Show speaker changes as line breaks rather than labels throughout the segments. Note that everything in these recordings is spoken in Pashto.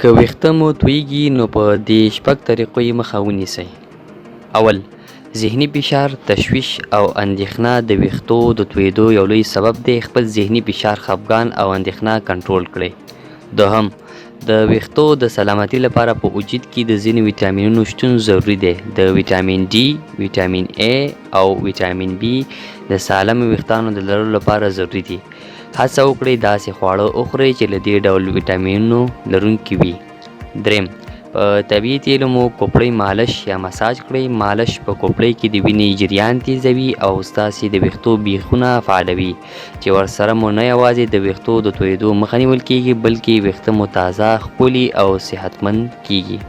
که ویښته مو تویېږي نو په دې شپږ طریقو یې مخه ونیسئ. اول: ذهني فشار، تشویش او اندېښنه د ویښتو د تویېدو یو لوی سبب دی. خپل ذهني فشار، خفګان او اندېښنه کنټرول کړئ. دوهم: د ویښتو د سلامتۍ لپاره په وجود کې د ځینو ویټامینونو شتون ضروري دی. د ویټامین ډي، ویټامین A او ویټامین B د سالمو ویښتانو د لرلو لپاره ضروري دي. هڅه وکړئ داسې خواړه وخورئ چې له دې ډول ویټامینونو لرونکي وي. دریم: په طبیعي تیلو مو کوپړۍ مالش یا مساج کړئ. مالش په کوپړۍ کې د وینې جریان تیزوي او ستاسې د ویښتو بیخونه فعالوي، چې ورسره مو نه یوازې د ویښتو د تویېدو مخه نیول کیږي، بلکې ویښته مو تازه، ښکلي او صحتمند کیږي.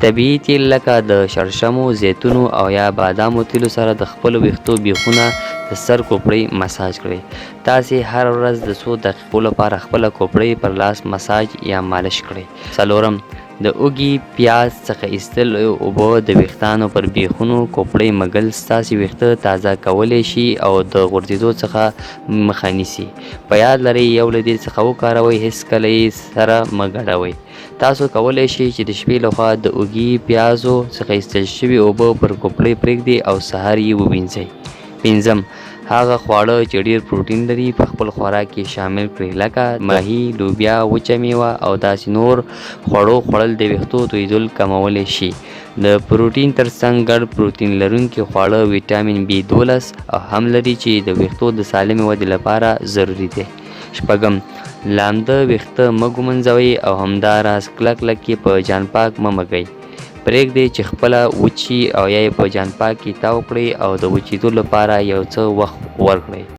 طبیعي تیل لکه د شړشمو، زیتونو او یا بادامو تیلو سره د خپلو ویښتو بیخونه د سر کوپړۍ مساج کړئ. تاسې هر ورځ د څو دقیقو لپاره خپله کوپړۍ پر لاس مساج یا مالش کړئ. څلورم: د اوږې پیاز څخه ایستل اوبه د ویښتانو پر بیخونو کوپړۍ مږل ستاسې ویښته تازه کولی شي او د غورځېدو څخه مخه نیسي. په یاد لرئ یو له دې څخه وکاروئ، هیڅکله یې سره مه ګډوئ. تاسو کولی شئ چې د شپې لخوا د اوږې پیازو څخه ایستل شوي اوبه پر کوپړۍ پرېږدئ او سهار یې ووینځئ. پنځم: هغه خواړه چې ډېر پروټین لري په خپل خوراک کې شامل کړئ، لکه ماهي، لوبیا، وچه میوه او داسې نور خوړو خوړل د ویښتو تویېدل کمولی شي. د پروټین ترڅنګ ګډ پروټین لرونکي خواړه ویټامین B12 هم لري چې د ویښتو د سالمې ودې لپاره ضروري دی. شپږم: لامده ویښته مه ږمنځوئ او همداراز کلک یې په جان پاک مه مږئ. پرېږدئ چې خپله وچ شي او یا یې په جان پاک کې تاو کړئ او د وچېدو لپاره یو څه وخت ورکړئ.